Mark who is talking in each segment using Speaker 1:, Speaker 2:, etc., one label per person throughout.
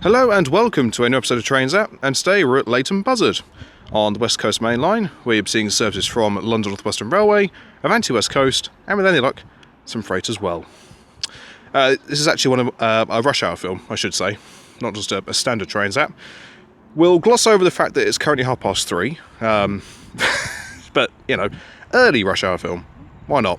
Speaker 1: Hello and welcome to a new episode of Trains App, and today we're at Leighton Buzzard on the West Coast Mainline, where you'll be seeing services from London Northwestern Railway, Avanti West Coast, and with any luck, some freight as well. This is actually one of a rush hour film, I should say, not just a standard Trains App. We'll gloss over the fact that it's currently 3:30, but, you know, early rush hour film, why not?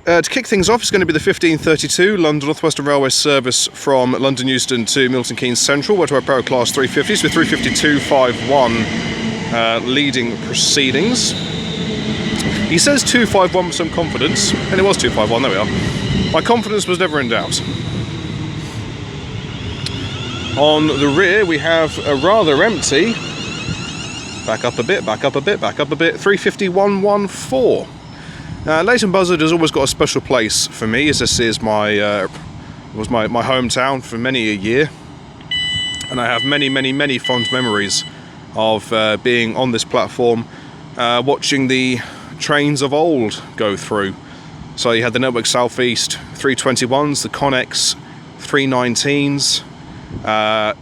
Speaker 1: To kick things off, it's going to be the 1532 London Northwestern Railway service from London Euston to Milton Keynes Central. We're to our Pro Class 350s with 352.51 leading proceedings. He says 251 with some confidence, and it was 251, there we are. My confidence was never in doubt. On the rear, we have a rather empty, back up a bit, 351.14. Leighton Buzzard has always got a special place for me, as this is my hometown for many a year, and I have many fond memories of being on this platform, watching the trains of old go through. So you had the Network Southeast 321s, the Connex 319s,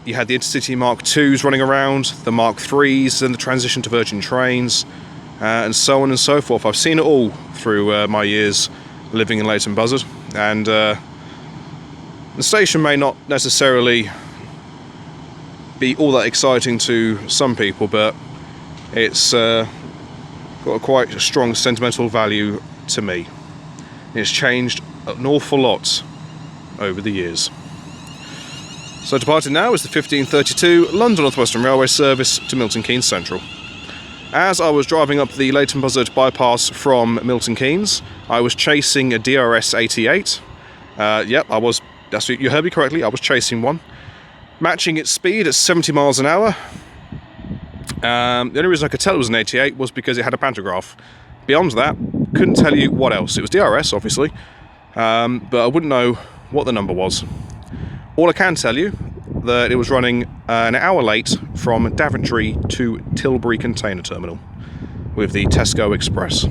Speaker 1: you had the Intercity Mark IIs running around, the Mark IIIs, and the transition to Virgin trains, and so on and so forth. I've seen it all through my years living in Leighton Buzzard, and the station may not necessarily be all that exciting to some people, but it's got quite a strong sentimental value to me. It's changed an awful lot over the years. So departing now is the 1532 London Northwestern Railway service to Milton Keynes Central. As I was driving up the Leighton Buzzard bypass from Milton Keynes, I was chasing a DRS 88. Yep, you heard me correctly, I was chasing one. Matching its speed at 70 miles an hour. The only reason I could tell it was an 88 was because it had a pantograph. Beyond that, couldn't tell you what else. It was DRS, obviously, but I wouldn't know what the number was. All I can tell you, that it was running an hour late from Daventry to Tilbury Container Terminal with the Tesco Express.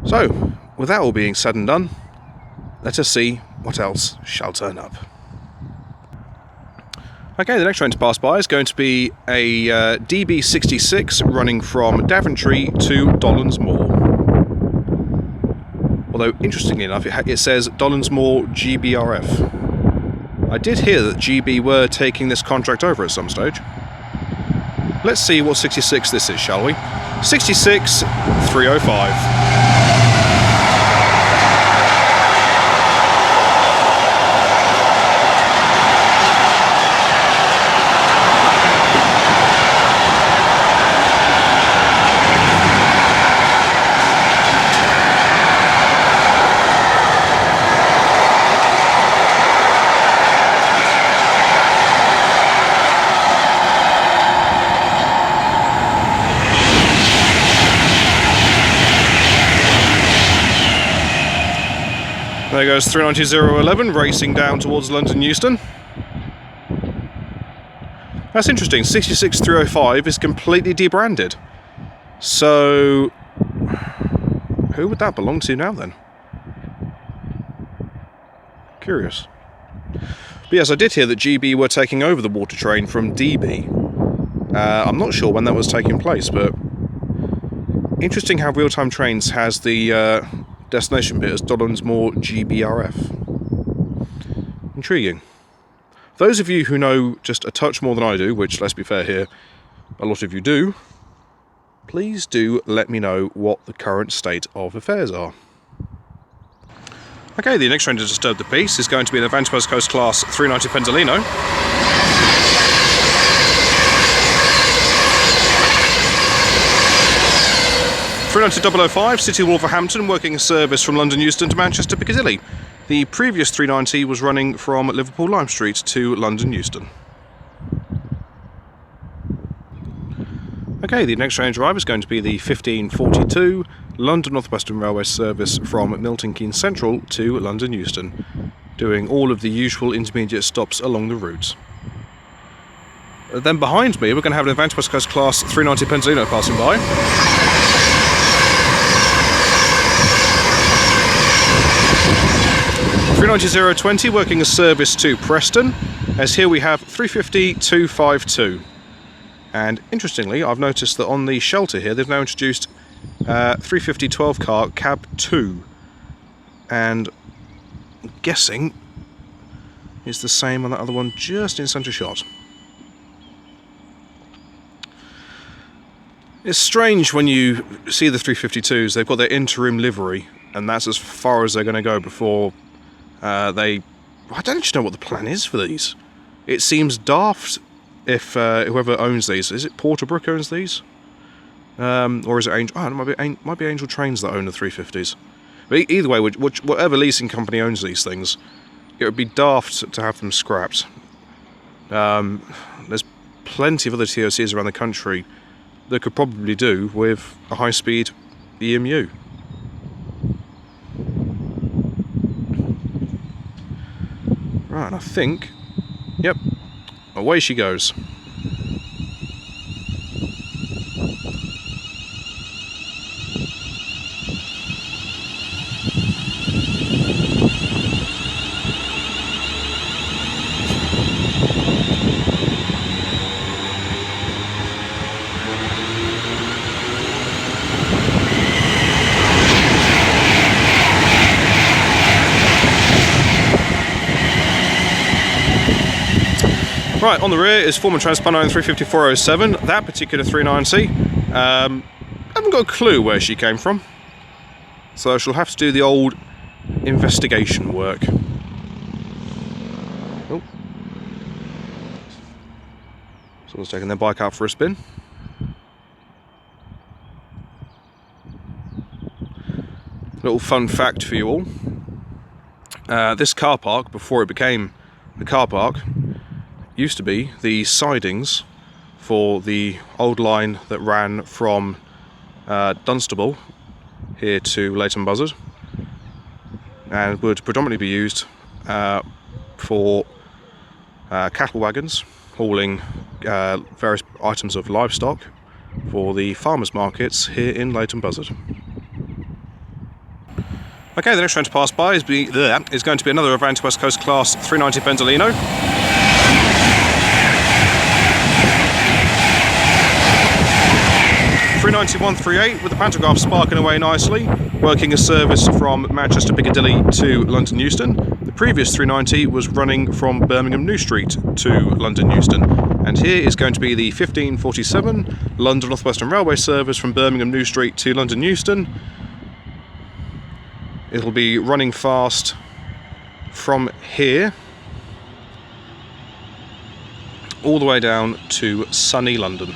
Speaker 1: So, with that all being said and done, let us see what else shall turn up. Okay, the next train to pass by is going to be a DB66 running from Daventry to Dollans Moor. Although, interestingly enough, it says Dollans Moor GBRF. I did hear that GB were taking this contract over at some stage. Let's see what 66 this is, shall we? 66-305. There goes 390.011 racing down towards London Euston. That's interesting, 66-305 is completely debranded. So, who would that belong to now then? Curious. But yes, I did hear that GB were taking over the water train from DB. I'm not sure when that was taking place, but interesting how Real-Time Trains has the destination bit as Dollans Moor GBRF. Intriguing. Those of you who know just a touch more than I do, which, let's be fair here, a lot of you do, please do let me know what the current state of affairs are. Okay, the next train to disturb the peace is going to be an Avanti West Coast Class 390 Pendolino. .005 City Wolverhampton, working a service from London Euston to Manchester Piccadilly. The previous 390 was running from Liverpool Lime Street to London Euston. Okay, the next train drive is going to be the 1542 London Northwestern Railway service from Milton Keynes Central to London Euston, doing all of the usual intermediate stops along the route. Then behind me, we're going to have an Avanti West Coast Class 390 Pendolino passing by. 390-020 working a service to Preston, as here we have 350-252. And interestingly, I've noticed that on the shelter here they've now introduced 350-12 car cab 2, and I'm guessing it's the same on that other one just in centre shot. It's strange when you see the 352s, they've got their interim livery, and that's as far as they're going to go before I don't actually know what the plan is for these. It seems daft if whoever owns these, is it Porterbrook owns these? Or is it Angel? Oh, it might be Angel Trains that own the 350s. But either way, whatever leasing company owns these things, it would be daft to have them scrapped. There's plenty of other TOCs around the country that could probably do with a high-speed EMU. Right, and I think, yep, away she goes. Right, on the rear is Foreman Transponder 35407. That particular 390, I haven't got a clue where she came from, so she'll have to do the old investigation work. Oh, someone's taking their bike out for a spin. Little fun fact for you all. This car park, before it became the car park, used to be the sidings for the old line that ran from Dunstable here to Leighton Buzzard, and would predominantly be used for cattle wagons hauling various items of livestock for the farmers markets here in Leighton Buzzard. Okay, the next train to pass by is going to be another Avanti West Coast Class 390 Pendolino. 390-138 with the pantograph sparking away nicely, working a service from Manchester Piccadilly to London Euston. The previous 390 was running from Birmingham New Street to London Euston, and here is going to be the 1547 London Northwestern Railway service from Birmingham New Street to London Euston. It'll be running fast from here all the way down to sunny London.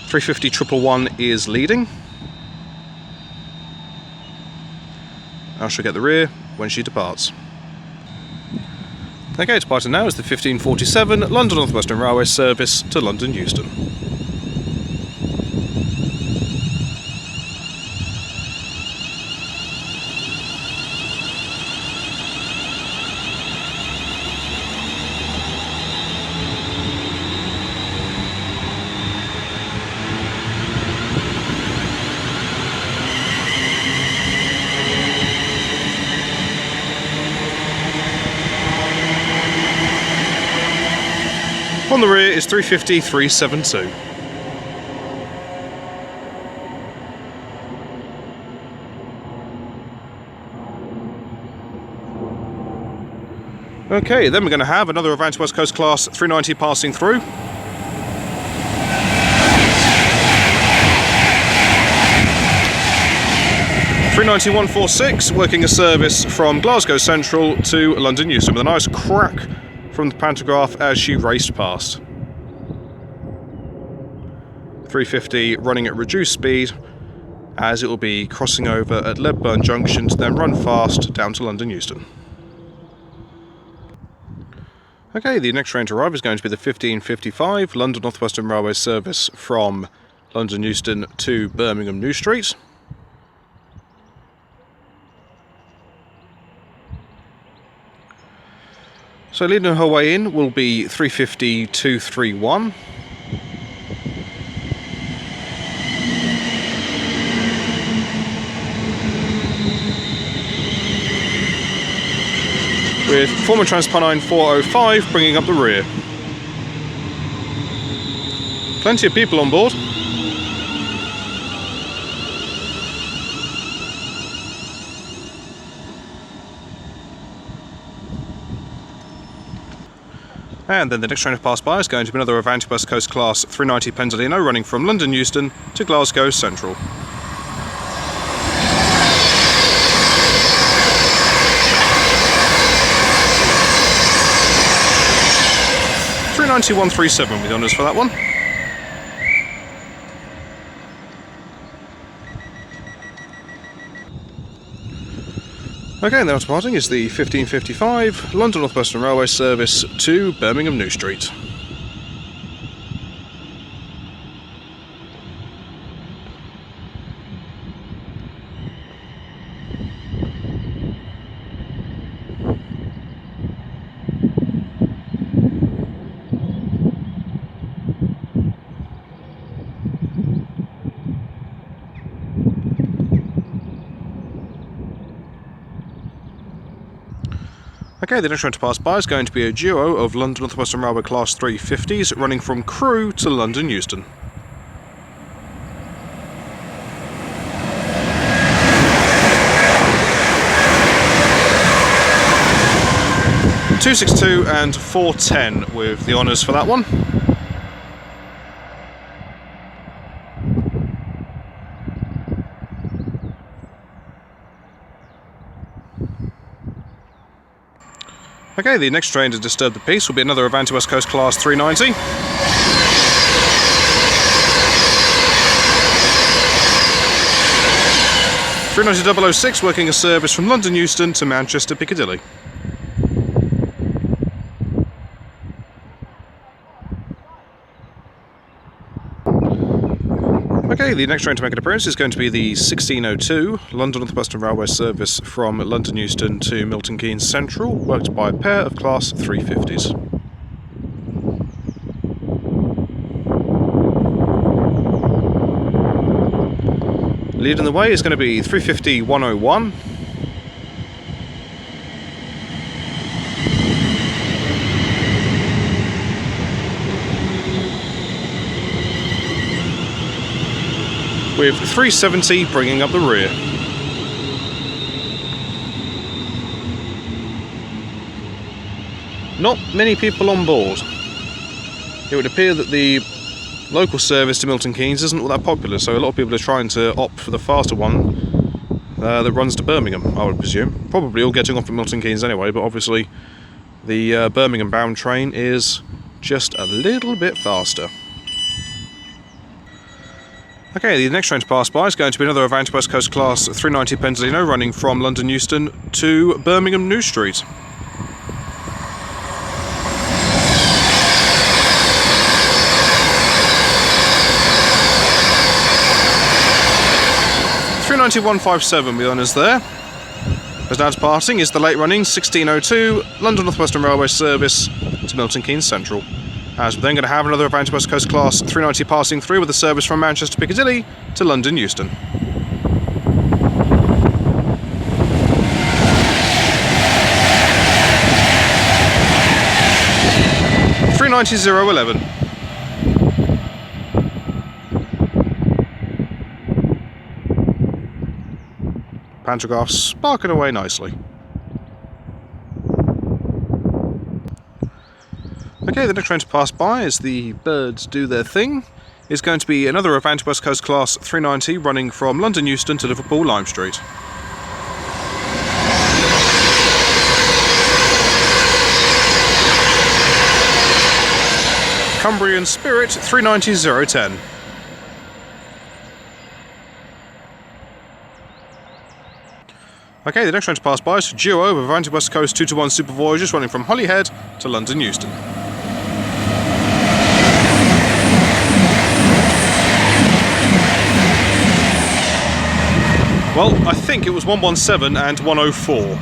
Speaker 1: 350-111 is leading. I shall get the rear when she departs. Okay, departing now is the 1547 London Northwestern Railway service to London Euston. On the rear is 350-372. Okay, then we're going to have another Avanti West Coast Class 390 passing through. (390-146) working a service from Glasgow Central to London Euston with a nice crack from the pantograph as she raced past. 350 running at reduced speed as it will be crossing over at Ledburn Junction to then run fast down to London Euston. Okay, the next train to arrive is going to be the 1555 London Northwestern Railway service from London Euston to Birmingham New Street. So leading her way in will be 350-231. with former Transpennine 405 bringing up the rear. Plenty of people on board. And then the next train to pass by is going to be another Avanti West Coast Class 390 Pendolino running from London Euston to Glasgow Central. (390-137) with honours for that one. Okay, now departing is the 1555 London Northwestern Railway service to Birmingham New Street. Okay, the next train to pass by is going to be a duo of London Northwestern Railway Class 350s running from Crewe to London Euston. (262) and 410 with the honours for that one. Okay, the next train to disturb the peace will be another Avanti West Coast Class 390. (390-006) working a service from London Euston to Manchester Piccadilly. Okay, the next train to make an appearance is going to be the 1602 London Northwestern Railway service from London Euston to Milton Keynes Central, worked by a pair of Class 350s. Leading the way is going to be 350-101. With 370 bringing up the rear. Not many people on board. It would appear that the local service to Milton Keynes isn't all that popular, so a lot of people are trying to opt for the faster one that runs to Birmingham, I would presume. Probably all getting off at Milton Keynes anyway, but obviously the Birmingham bound train is just a little bit faster. Okay, the next train to pass by is going to be another Avanti West Coast Class 390 Pendolino running from London Euston to Birmingham New Street. (390-157) with honours there. As now departing is the late running 1602 London Northwestern Railway service to Milton Keynes Central. As we're then going to have another Avanti West Coast Class 390 passing through with a service from Manchester Piccadilly to London Euston. (390-011). Pantograph sparking away nicely. Okay, the next train to pass by as the birds do their thing is going to be another Avanti West Coast Class 390 running from London Euston to Liverpool Lime Street. Cumbrian Spirit 390-010. Okay, the next train to pass by is a duo of Avanti West Coast 221 Super Voyagers running from Holyhead to London Euston. Well, I think it was 117 and 104.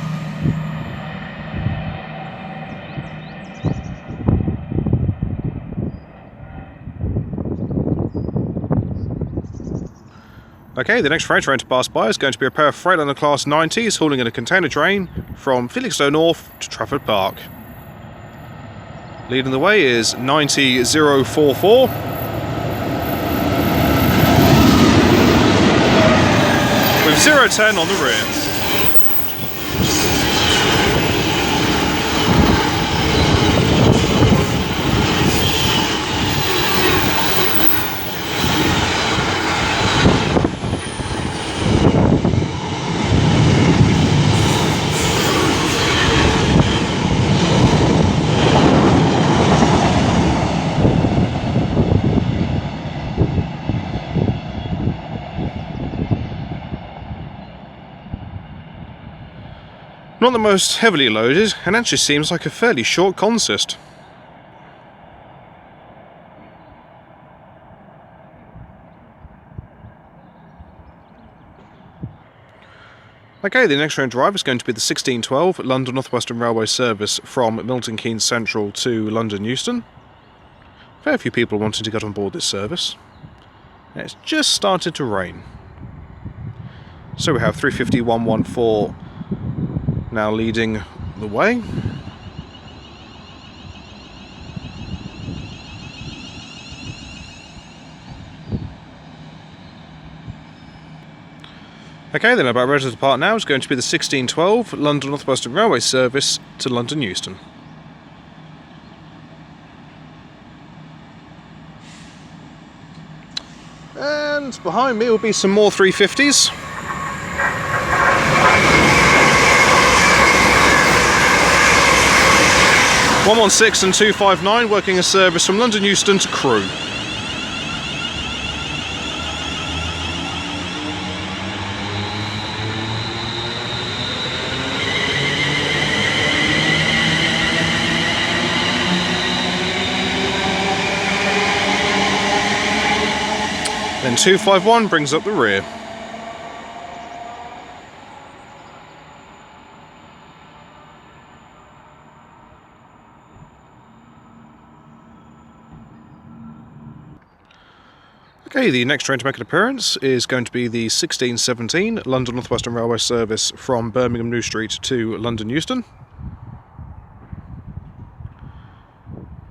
Speaker 1: Okay, the next freight train to pass by is going to be a pair of Freightliner Class 90s hauling in a container train from Felixstowe North to Trafford Park. Leading the way is 90044. With 010 on the rear. Not the most heavily loaded, and actually seems like a fairly short consist. Okay, the next train drive is going to be the 1612 London Northwestern Railway service from Milton Keynes Central to London Euston. Fair few people wanting to get on board this service. And it's just started to rain. So we have 350-114 now leading the way. Okay, then about ready to depart now is going to be the 1612 London Northwestern Railway service to London Euston. And behind me will be some more 350s. (116) and 259 working a service from London Euston to Crewe. Then 251 brings up the rear. Okay, the next train to make an appearance is going to be the 1617 London Northwestern Railway service from Birmingham New Street to London Euston.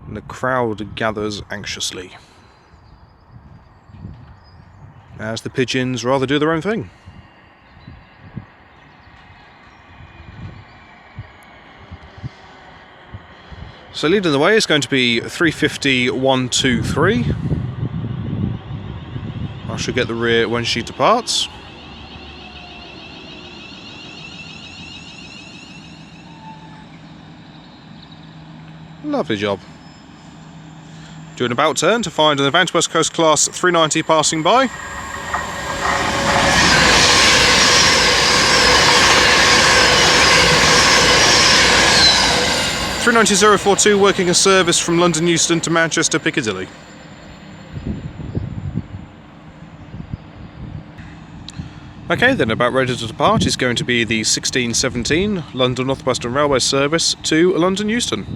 Speaker 1: And the crowd gathers anxiously, as the pigeons rather do their own thing. So leading the way is going to be 350-123. I should get the rear when she departs. Lovely job. Do an about turn to find an Avanti West Coast Class 390 passing by. (390-042) working a service from London Euston to Manchester Piccadilly. Okay, then about ready to depart is going to be the 1617 London Northwestern Railway service to London Euston.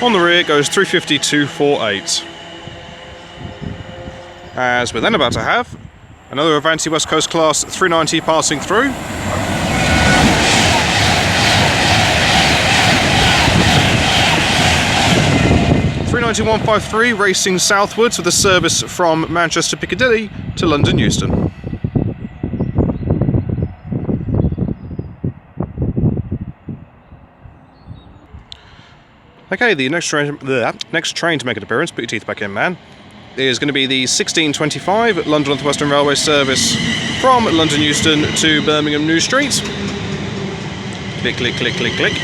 Speaker 1: On the rear goes 350-248. As we're then about to have another Avanti West Coast Class 390 passing through. (390-153) racing southwards with a service from Manchester Piccadilly to London Euston. Okay, the next train to make an appearance, put your teeth back in, man, is going to be the 1625 London Northwestern Railway service from London Euston to Birmingham New Street. Click, click, click, click, click.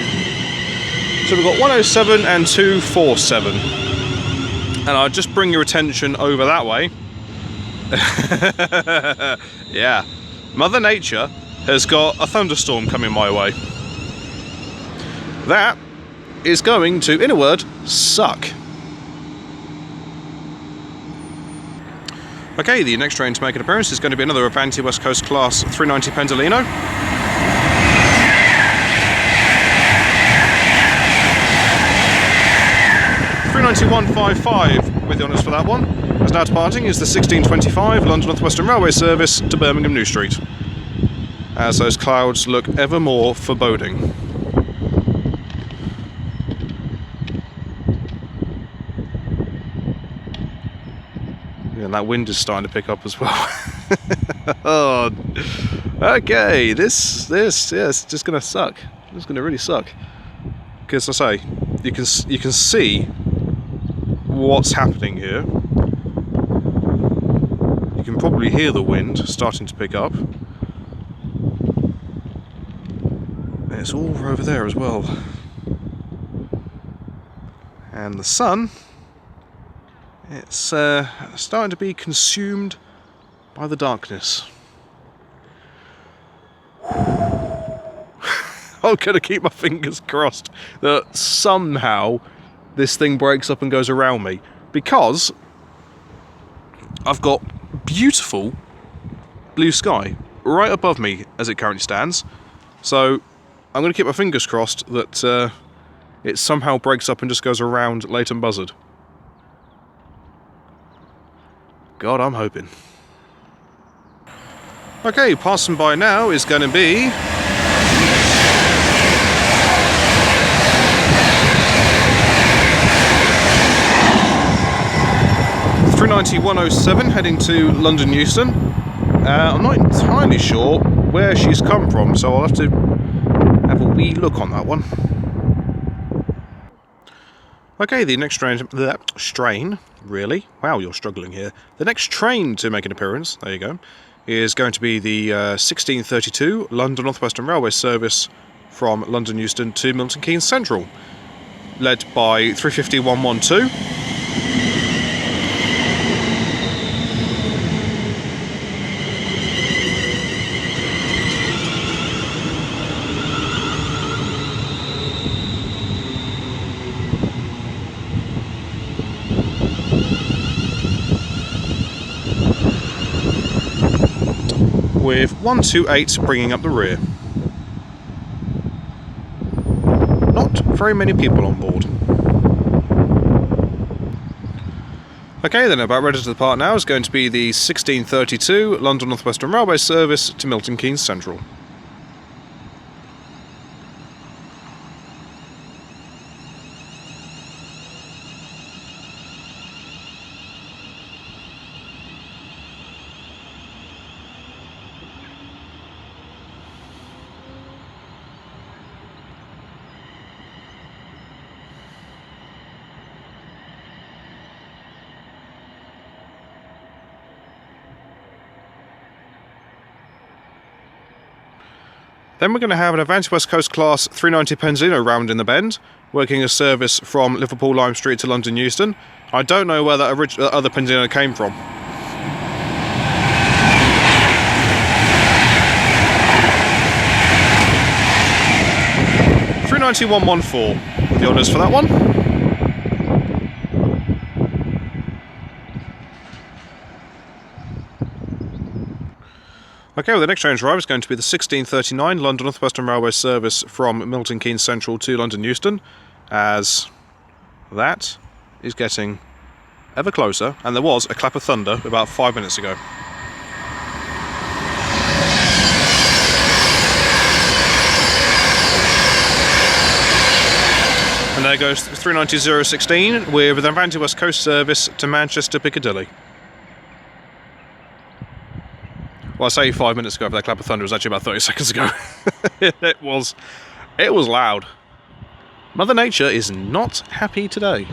Speaker 1: So we've got 107 and 247. And I'll just bring your attention over that way. Yeah, Mother Nature has got a thunderstorm coming my way. That is going to, in a word, suck. Okay, the next train to make an appearance is going to be another Avanti West Coast class 390 Pendolino. 391.55 with the honours for that one. As now departing is the 1625 London Northwestern Railway service to Birmingham New Street, as those clouds look ever more foreboding. And that wind is starting to pick up as well. Oh, okay, this, yeah, it's just going to suck. It's going to really suck. Because I say, you can see what's happening here. You can probably hear the wind starting to pick up. And it's all over there as well. And the sun, it's starting to be consumed by the darkness. I'm going to keep my fingers crossed that somehow this thing breaks up and goes around me, because I've got beautiful blue sky right above me as it currently stands. So I'm going to keep my fingers crossed that it somehow breaks up and just goes around Leighton Buzzard. God, I'm hoping. Okay, passing by now is going to be 390-107 heading to London Euston. I'm not entirely sure where she's come from, so I'll have to have a wee look on that one. Okay, the next strain, really? Wow, you're struggling here. The next train to make an appearance, there you go, is going to be the 1632 London Northwestern Railway service from London Euston to Milton Keynes Central, led by 350-112. With 128 bringing up the rear. Not very many people on board. Okay, then about ready to depart now is going to be the 1632 London Northwestern Railway service to Milton Keynes Central. Then we're going to have an Avanti West Coast class 390 Pendolino round in the bend, working a service from Liverpool Lime Street to London Euston. I don't know where that other Pendolino came from. .390-114 with the honours for that one. Okay, well, the next train to arrive is going to be the 1639 London Northwestern Railway service from Milton Keynes Central to London Euston, as that is getting ever closer, and there was a clap of thunder about 5 minutes ago. And there goes 390-016 with an Avanti West Coast service to Manchester Piccadilly. Well, I say 5 minutes ago, but that clap of thunder was actually about 30 seconds ago. It was loud. Mother Nature is not happy today.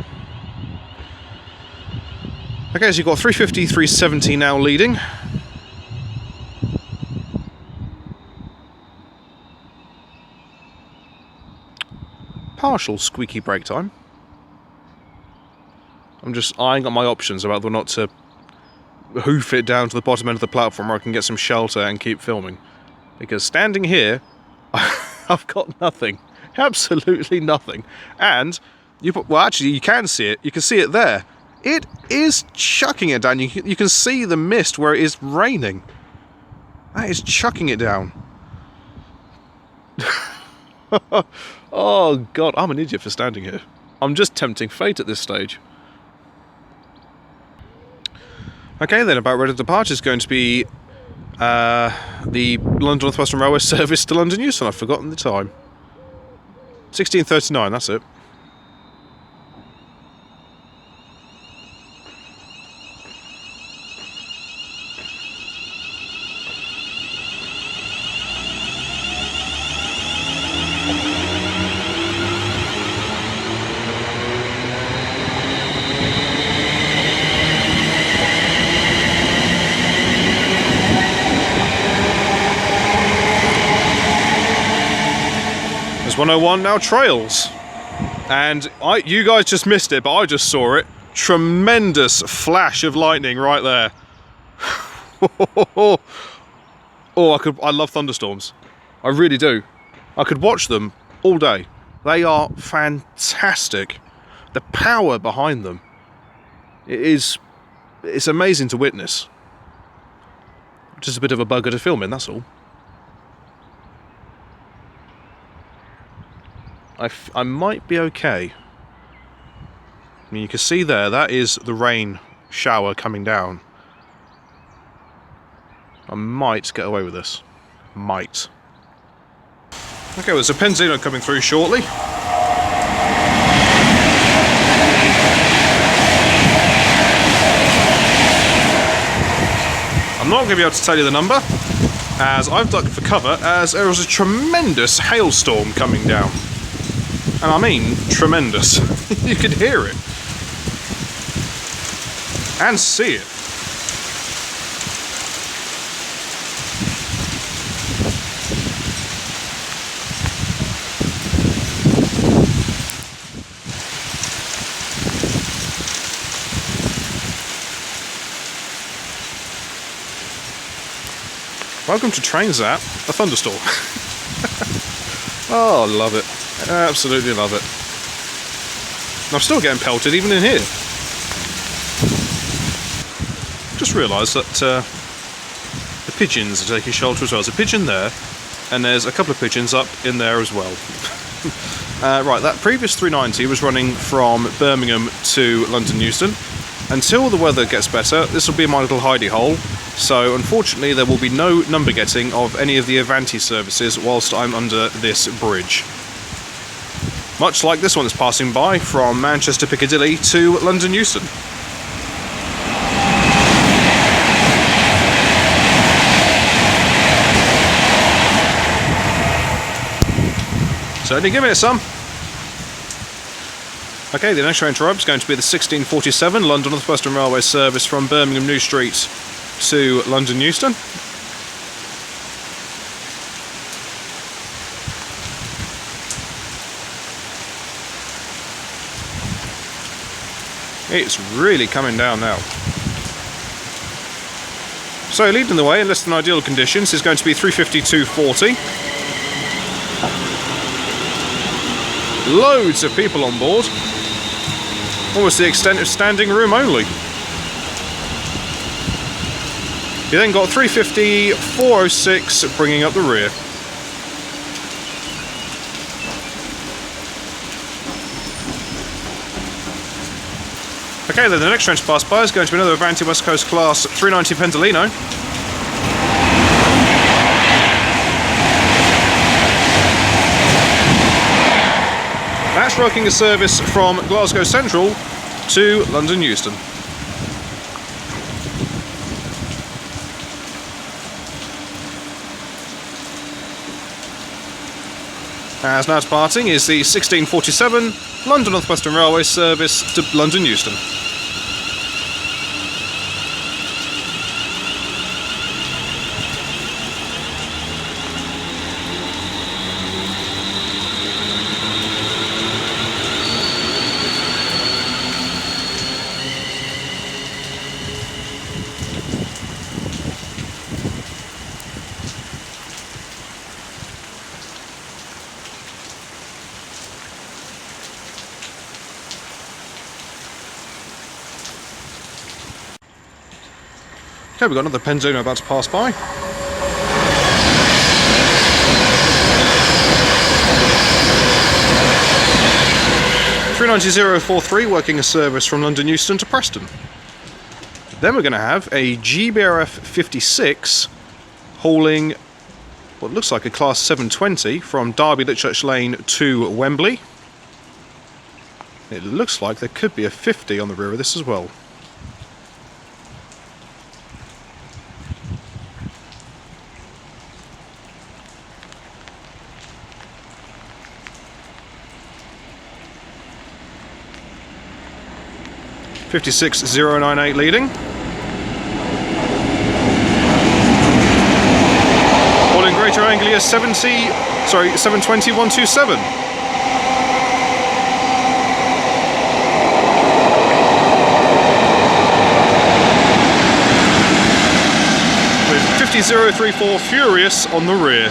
Speaker 1: Okay, so you've got 350, 370 now leading. partial squeaky brake time. I'm just eyeing up my options about whether or not to hoof it down to the bottom end of the platform where I can get some shelter and keep filming. Because standing here, I've got nothing. Absolutely nothing. And, well actually you can see it. You can see it there. It is chucking it down. You can see the mist where it is raining. That is chucking it down. Oh god, I'm an idiot for standing here. I'm just tempting fate at this stage. Okay then, about ready to depart is going to be the London Northwestern Railway service to London Euston. I've forgotten the time. 16:39, that's it. There's 101 now trails, and you guys just missed it, but I just saw it. Tremendous flash of lightning right there. Oh, I love thunderstorms. I really do. I could watch them all day. They are fantastic. The power behind them, it's amazing to witness. Just a bit of a bugger to film in, that's all. I might be okay. I mean, you can see there, that is the rain shower coming down. I might get away with this. Might. Okay, well, there's a Penzino coming through shortly. I'm not going to be able to tell you the number, as I've ducked for cover, as there was a tremendous hailstorm coming down. And I mean tremendous. You could hear it. And see it. Welcome to Trainsat, a thunderstorm. Oh, love it. Absolutely love it. And I'm still getting pelted even in here. Just realised that the pigeons are taking shelter as well. There's a pigeon there, and there's a couple of pigeons up in there as well. Right, that previous 390 was running from Birmingham to London Euston. Until the weather gets better, this will be my little hidey hole. So unfortunately there will be no number getting of any of the Avanti services whilst I'm under this bridge. Much like this one that's passing by from Manchester Piccadilly to London Euston. Certainly giving it some. Okay, the next train to arrive is going to be the 1647 London Northwestern Railway service from Birmingham New Street to London Euston. It's really coming down now. So leading the way in less than ideal conditions is going to be 352.40. Loads of people on board. Almost the extent of standing room only. You then got 350.406 bringing up the rear. Okay, then the next train to pass by is going to be another Avanti West Coast class 390 Pendolino. That's working a service from Glasgow Central to London Euston. As now departing is the 1647 London Northwestern Railway service to London Euston. Okay, we've got another Penzino about to pass by. (39043) working a service from London Euston to Preston. Then we're going to have a GBRF 56 hauling what looks like a Class 720 from Derby Litchurch Lane to Wembley. It looks like there could be a 50 on the rear of this as well. (56098) leading. Hauling Greater Anglia 720-127. With 50034 Furious on the rear.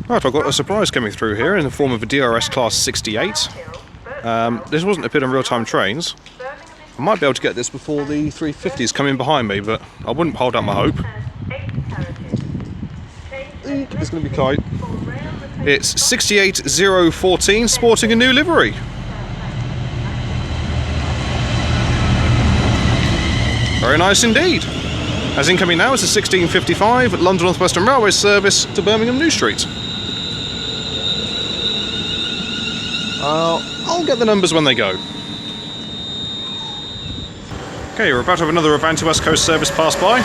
Speaker 1: Right, I've got a surprise coming through here in the form of a DRS Class 68. This wasn't appeared on real-time trains. I might be able to get this before the 350s come in behind me, but I wouldn't hold out my hope. It's going to be tight. It's 68014, sporting a new livery. Very nice indeed. As incoming now is the 1655 London Northwestern Railway service to Birmingham New Street. I'll get the numbers when they go. Okay, we're about to have another Avanti West Coast service pass by.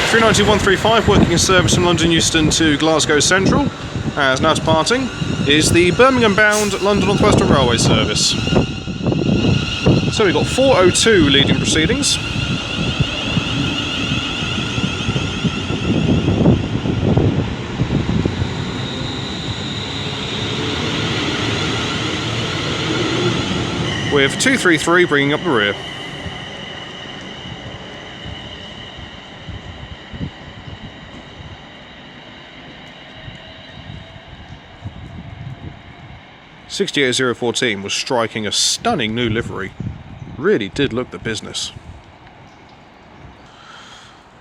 Speaker 1: (390-135) working in service from London Euston to Glasgow Central. As now departing is the Birmingham-bound London Northwestern Railway service. So we've got 402 leading proceedings. With 233 bringing up the rear. (68014) was striking a stunning new livery. Really did look the business.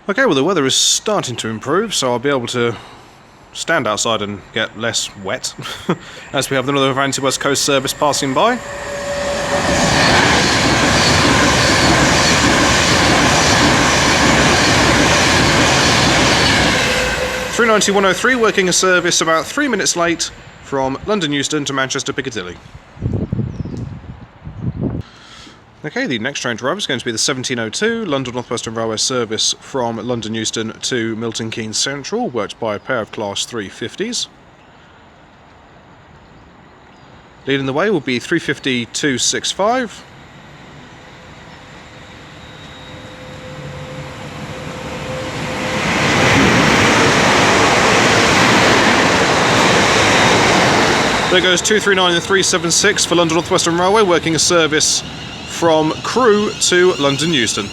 Speaker 1: Okay, well the weather is starting to improve, so I'll be able to stand outside and get less wet as we have another Avanti West Coast service passing by. (390-103) working a service about 3 minutes late from London Euston to Manchester Piccadilly. Okay, the next train to arrive is going to be the 1702 London Northwestern Railway service from London Euston to Milton Keynes Central, worked by a pair of Class 350s. Leading the way will be 350-265. There goes 239 and 376 for London Northwestern Railway, working a service from Crewe to London Euston.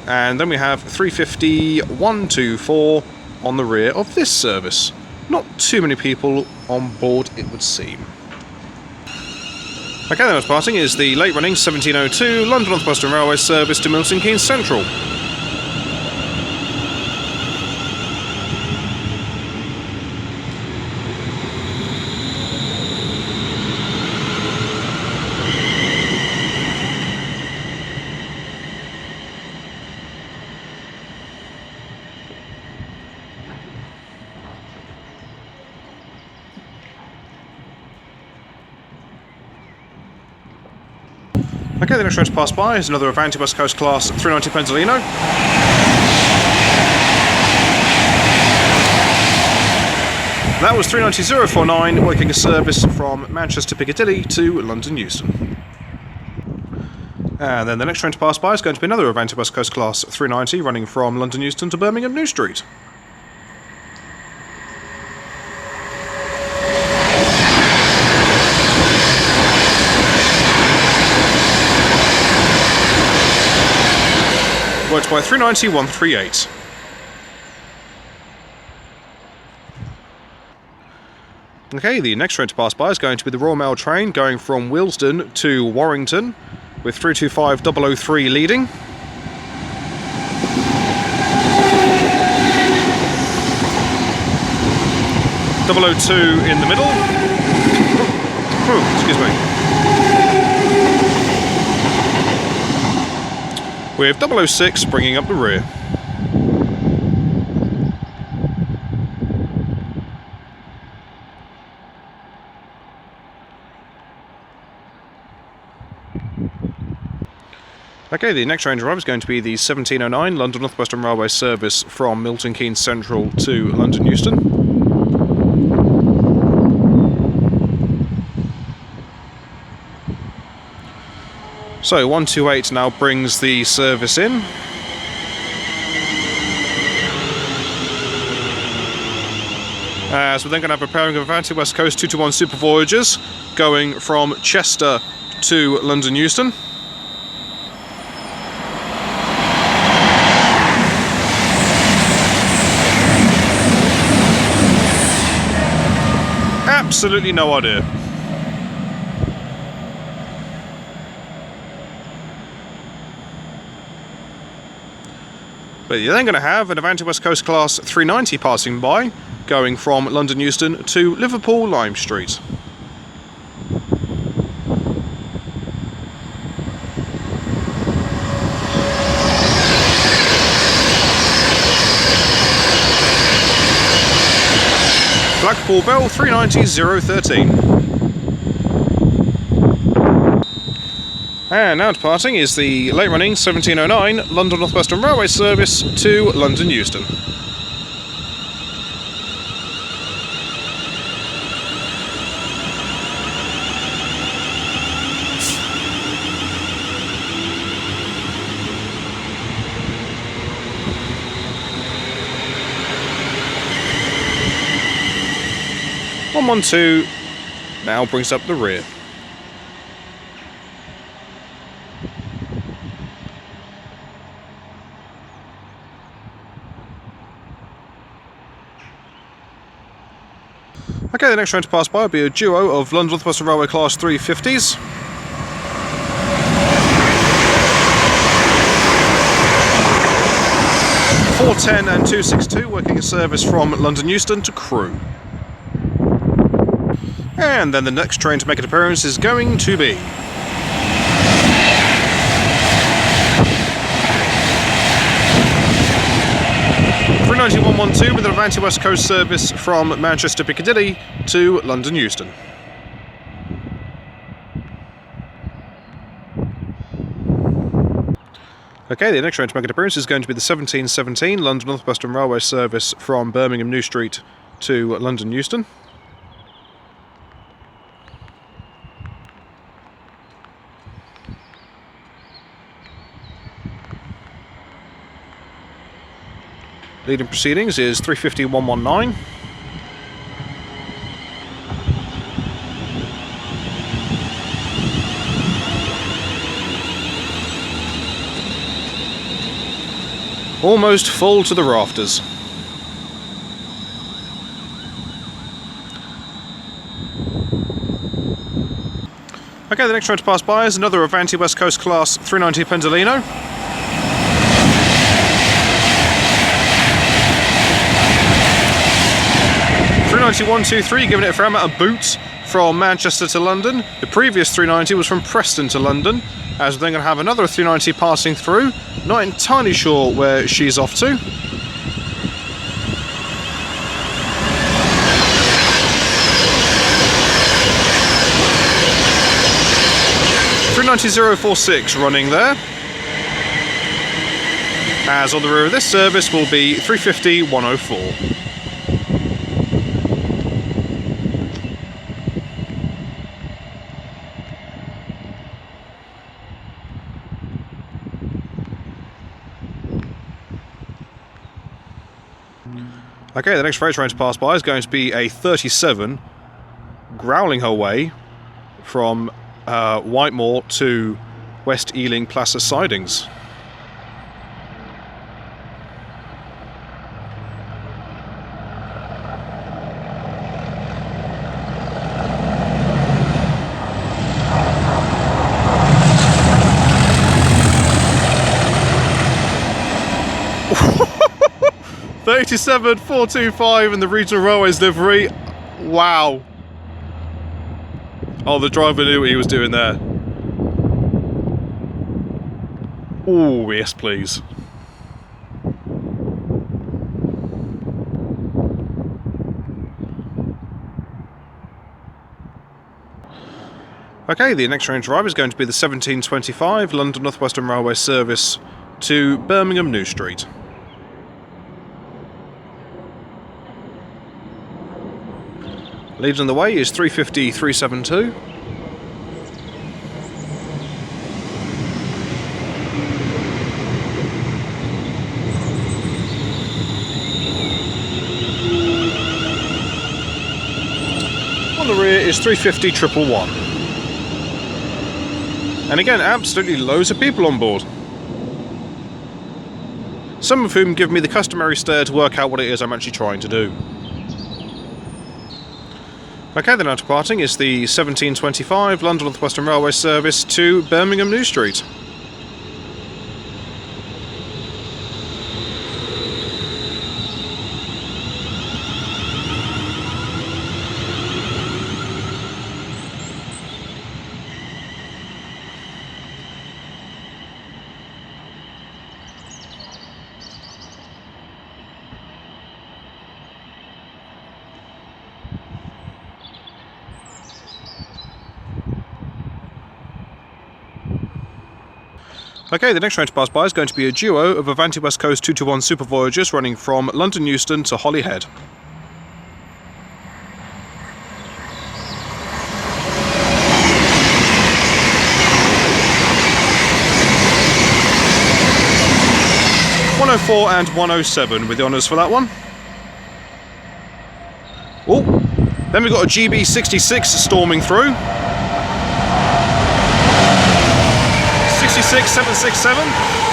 Speaker 1: And then we have 350-124 on the rear of this service. Not too many people on board, it would seem. Okay, then departing is the late running 1702 London Northwestern Railway service to Milton Keynes Central. Okay, the next train to pass by is another Avanti West Coast Class 390 Penzolino. That was 390-049, working a service from Manchester Piccadilly to London Euston. And then the next train to pass by is going to be another Avanti West Coast Class 390, running from London Euston to Birmingham New Street. worked by 390-138. Okay, the next train to pass by is going to be the Royal Mail train going from Willesden to Warrington with 325-003 leading. .002 in the middle. Excuse me. With 006 bringing up the rear. Okay, the next train to arrive is going to be the 1709 London Northwestern Railway service from Milton Keynes Central to London Euston. So 128 now brings the service in. So we're then going to have a pairing of Avanti West Coast 221 Super Voyagers going from Chester to London Euston. Absolutely no idea. But you're then going to have an Avanti West Coast Class 390 passing by, going from London Euston to Liverpool Lime Street. Blackpool Bell 390-013. And now departing is the late running 1709 London Northwestern Railway service to London Euston. .112 now brings up the rear. Okay, the next train to pass by will be a duo of London Northwestern Railway Class 350s. .410 and 262 working a service from London Euston to Crewe. And then the next train to make an appearance is going to be .390-112 with an Avanti West Coast service from Manchester Piccadilly to London Euston. Okay, the next train to make an appearance is going to be the 1717 London Northwestern Railway service from Birmingham New Street to London Euston. Leading proceedings is 350-119. Almost full to the rafters. Okay, the next train to pass by is another Avanti West Coast Class 390 Pendolino. .390-123 giving it from a boot from Manchester to London. The previous 390 was from Preston to London, as we're then going to have another 390 passing through. Not entirely sure where she's off to. .390-046 running there. As on the rear of this service will be 350-104. Okay, the next freight train to pass by is going to be a 37 growling her way from Whitemoor to West Ealing Plaza sidings. 37425 in the Regional Railways livery. Wow. Oh, the driver knew what he was doing there. Oh, yes, please. Okay, the next train drive is going to be the 1725 London Northwestern Railway service to Birmingham New Street. Leading the way is 350-372. On the rear is 350-111. And again, absolutely loads of people on board. Some of whom give me the customary stare to work out what it is I'm actually trying to do. Okay, the now departing is the 1725 London Northwestern Railway service to Birmingham New Street. Okay, the next train to pass by is going to be a duo of Avanti West Coast 221 Super Voyagers running from London Euston to Holyhead. (104) and 107 with the honours for that one. Oh, then we've got a GB66 storming through. 767.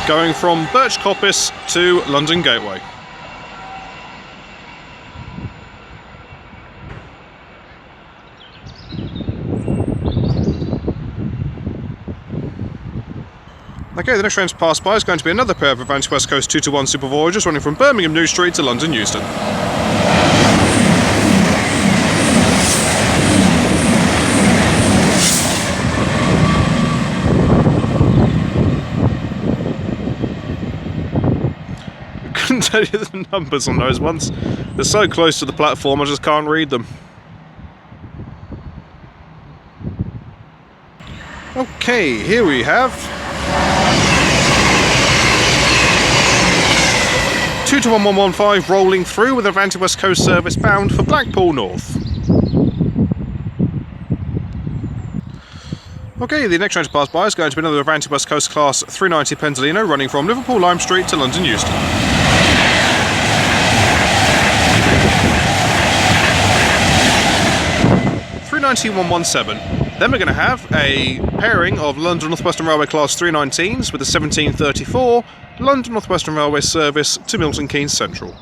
Speaker 1: Going from Birch Coppice to London Gateway. Okay, the next train to pass by is going to be another pair of Avanti West Coast 221 Super Voyagers running from Birmingham New Street to London Euston. I couldn't tell you the numbers on those ones. They're so close to the platform I just can't read them. Okay, here we have 221115 rolling through with Avanti West Coast service bound for Blackpool North. Okay, the next train to pass by is going to be another Avanti West Coast class 390 Pendolino running from Liverpool Lime Street to London Euston. 390-117. Then we're going to have a pairing of London Northwestern Railway Class 319s with the 1734 London Northwestern Railway service to Milton Keynes Central.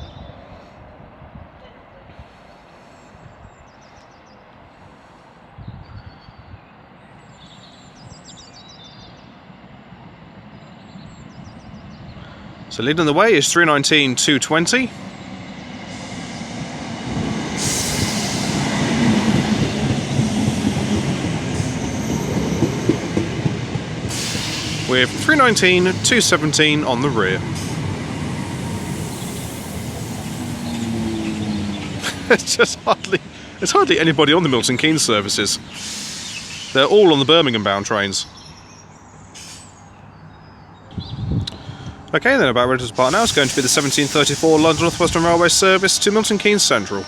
Speaker 1: So leading the way is 319-220. With 319-217 on the rear. There's hardly anybody on the Milton Keynes services. They're all on the Birmingham bound trains. Okay, then about ready to depart now is going to be the 1734 London Northwestern Railway service to Milton Keynes Central.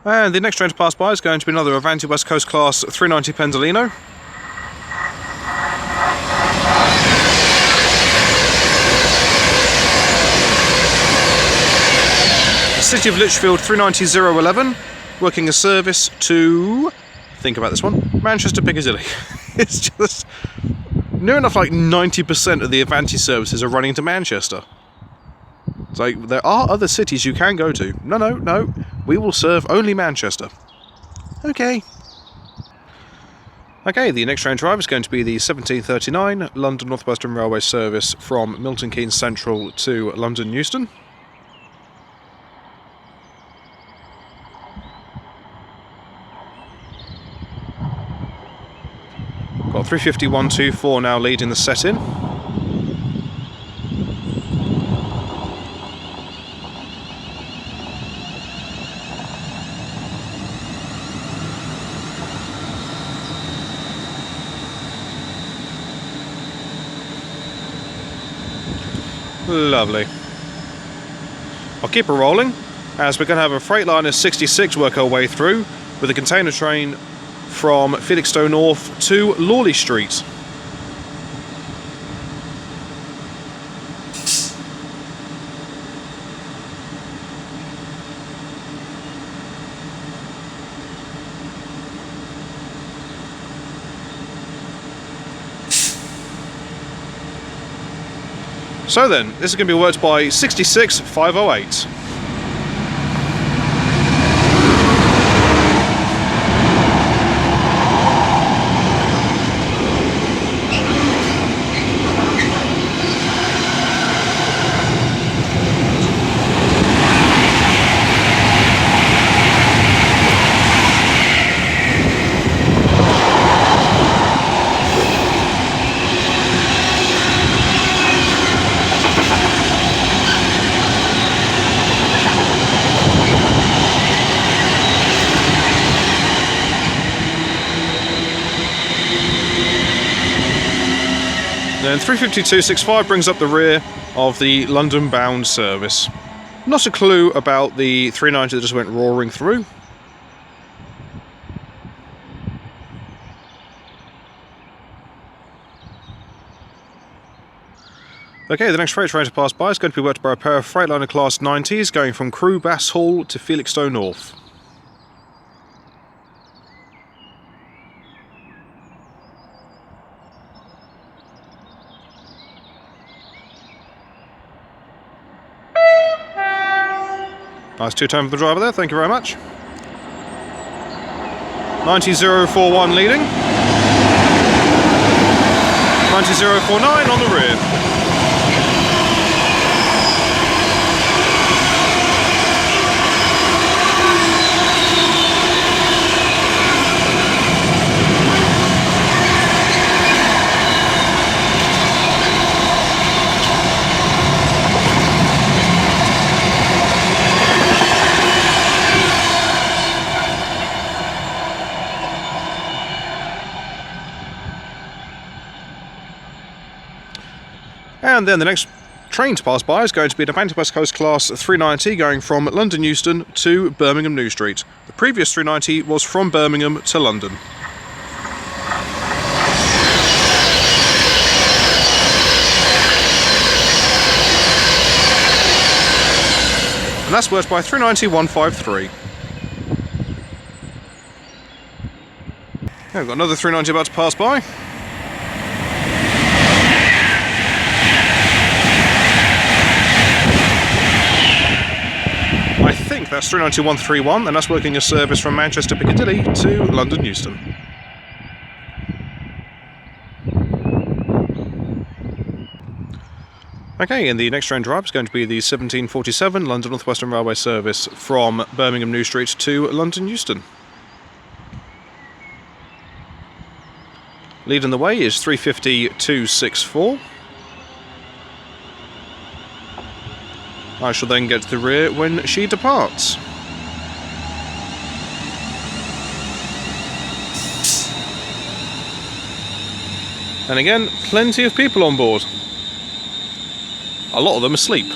Speaker 1: And the next train to pass by is going to be another Avanti West Coast class 390 Pendolino. City of Lichfield 390-011, working a service to, think about this one, Manchester Piccadilly. It's just, near enough like 90% of the Avanti services are running to Manchester. It's like, there are other cities you can go to. No, we will serve only Manchester. Okay. Okay, the next train to arrive is going to be the 1739 London Northwestern Railway service from Milton Keynes Central to London Euston. Got 351.24 now leading the set-in. Lovely. I'll keep it rolling as we're going to have a Freightliner 66 work our way through with a container train from Felixstowe North to Lawley Street. So then, this is going to be worked by 66508. Then 352.65 brings up the rear of the London bound service. Not a clue about the 390 that just went roaring through. Okay, the next freight train to pass by is going to be worked by a pair of Freightliner Class 90s going from Crewe Bass Hall to Felixstowe North. Nice two-tone for the driver there, thank you very much. 90.041 leading. 90.049 on the rear. And then the next train to pass by is going to be an Avanti West Coast Class 390 going from London Euston to Birmingham New Street. The previous 390 was from Birmingham to London. And that's worked by 390.153. Okay, we've got another 390 about to pass by. I think that's 391.31, and that's working a service from Manchester Piccadilly to London Euston. Okay, and the next train drive is going to be the 1747 London Northwestern Railway service from Birmingham New Street to London Euston. Leading the way is 350.264. I shall then get to the rear when she departs. And again, plenty of people on board. A lot of them asleep.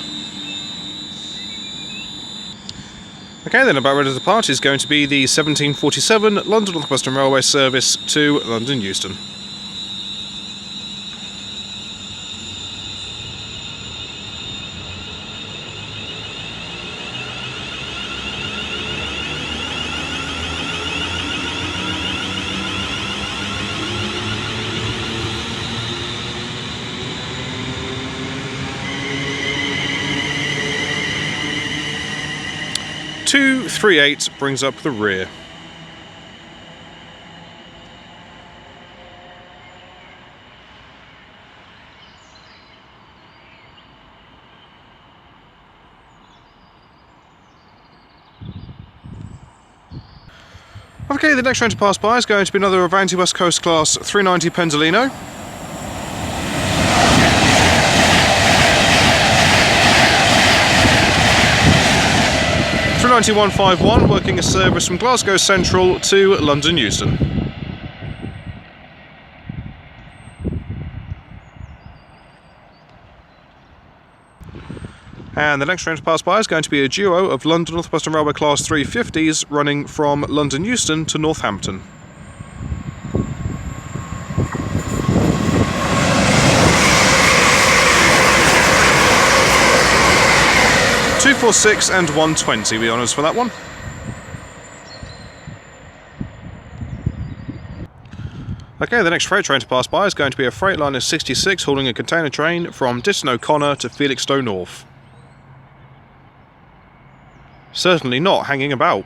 Speaker 1: Okay, then about ready to depart is going to be the 1747 London Northwestern Railway service to London Euston. Two 3/8 brings up the rear. Okay, the next train to pass by is going to be another Avanti West Coast class 390 Pendolino. (39151) working a service from Glasgow Central to London Euston. And the next train to pass by is going to be a duo of London Northwestern Railway Class 350s running from London Euston to Northampton. (246) and 120, be honest for that one. Okay, the next freight train to pass by is going to be a Freightliner 66 hauling a container train from Ditton O'Connor to Felixstowe North. Certainly not hanging about.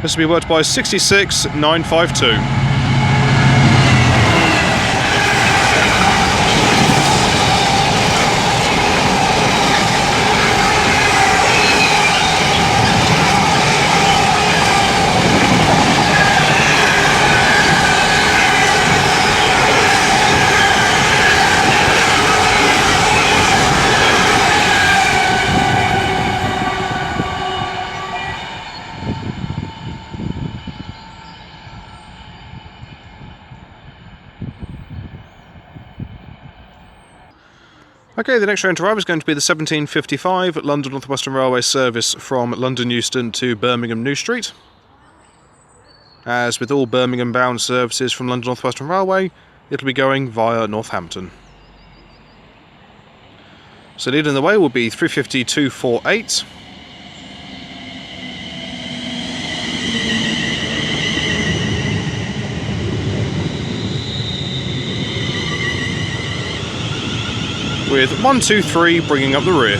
Speaker 1: This will be worked by 66952. Okay, the next train to arrive is going to be the 1755 London Northwestern Railway service from London Euston to Birmingham New Street. As with all Birmingham bound services from London Northwestern Railway, it'll be going via Northampton. So leading the way will be 350-248. With 123 bringing up the rear.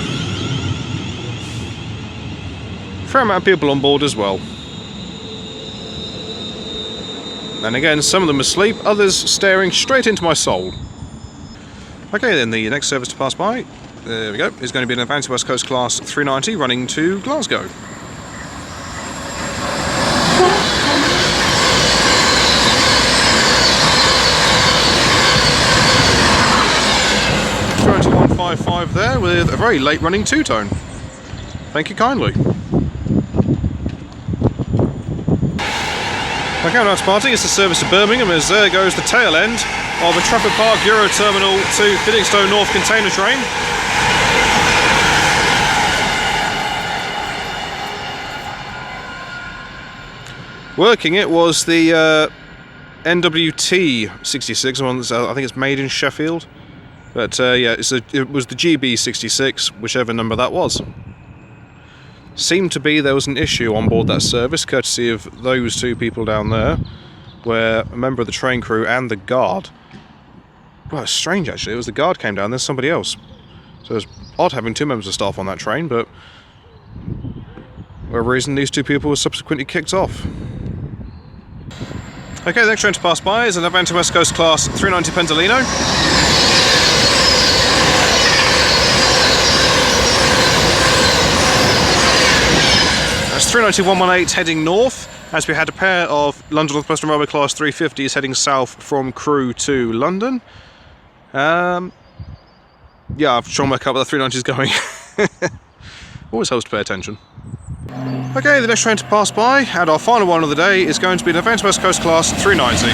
Speaker 1: Fair amount of people on board as well. And again, some of them asleep, others staring straight into my soul. Okay, then the next service to pass by, there we go, is going to be an Avanti West Coast Class 390 running to Glasgow. (155) there with a very late running two-tone. Thank you kindly. Okay, now departing is the service to Birmingham, as there goes the tail end of the Trafford Park Euro Terminal to Felixstowe North container train. Working it was the NWT 66, one that's, I think it's made in Sheffield. But yeah, it was the GB66, whichever number that was. Seemed to be there was an issue on board that service, courtesy of those two people down there, where a member of the train crew and the guard... Well, it's strange actually, it was the guard came down, there's somebody else. So it's odd having two members of staff on that train, but... for whatever reason, these two people were subsequently kicked off. Okay, the next train to pass by is an Avanti West Coast Class 390 Pendolino. That's 390-118 heading north, as we had a pair of London Northwestern Railway Class 350s heading south from Crewe to London. Yeah, I've tried to work out where the 390 is going. Always helps to pay attention. Okay, the next train to pass by, and our final one of the day, is going to be an Avanti West Coast Class 390.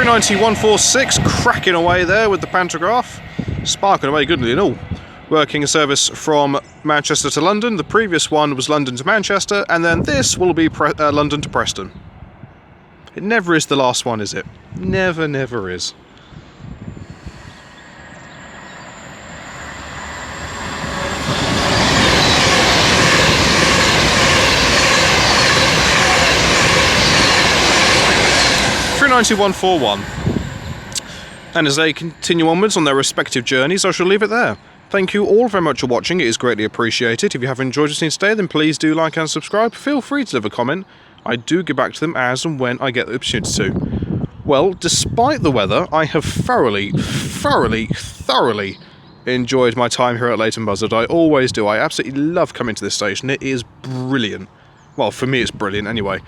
Speaker 1: 390-146, cracking away there with the pantograph, sparking away goodly and all. Working a service from Manchester to London. The previous one was London to Manchester, and then this will be London to Preston. It never is the last one, is it? Never, never is. (390-141). And as they continue onwards on their respective journeys, I shall leave it there. Thank you all very much for watching, it is greatly appreciated. If you have enjoyed what you've seen today, then please do like and subscribe. Feel free to leave a comment. I do get back to them as and when I get the opportunity to. Well, despite the weather, I have thoroughly enjoyed my time here at Leighton Buzzard. I always do. I absolutely love coming to this station. It is brilliant. Well, for me it's brilliant anyway.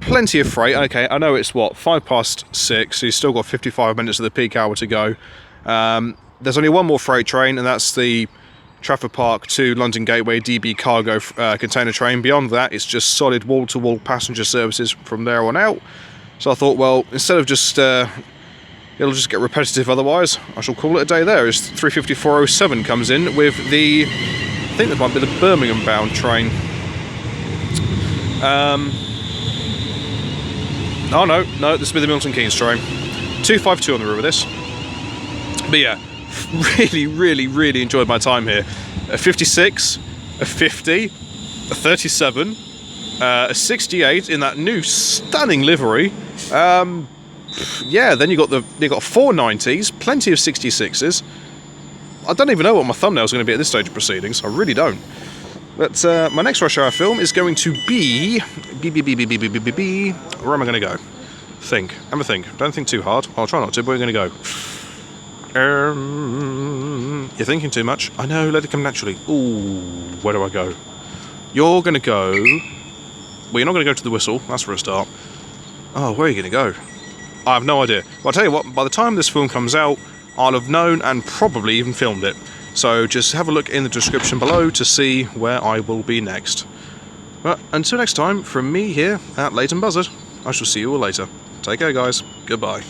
Speaker 1: Plenty of freight. Okay, I know it's what, 6:05, so you've still got 55 minutes of the peak hour to go. There's only one more freight train, and that's the Trafford Park to London Gateway DB cargo container train. Beyond that, it's just solid wall-to-wall passenger services from there on out. So I thought, well, instead of just it'll just get repetitive otherwise, I shall call it a day there. As 35407 comes in with the, I think that might be the Birmingham bound train. Oh no, this will be the Milton Keynes train. 252 on the route with this. But yeah, really enjoyed my time here. A 56, a 50, a 37, a 68 in that new stunning livery. Yeah, then you got 490s, plenty of 66s. I don't even know what my thumbnail is going to be at this stage of proceedings. I really don't. But my next rush hour film is going to be where am I going to go? Have a think. Don't think too hard. I'll try not to, but we're going to go. You're thinking too much. I know, let it come naturally. Ooh, where do I go? You're going to go... Well, you're not going to go to the Whistle, that's for a start. Oh, where are you going to go? I have no idea. Well, I'll tell you what, by the time this film comes out, I'll have known and probably even filmed it. So just have a look in the description below to see where I will be next. But until next time, from me here at Leighton Buzzard, I shall see you all later. Take care, guys. Goodbye.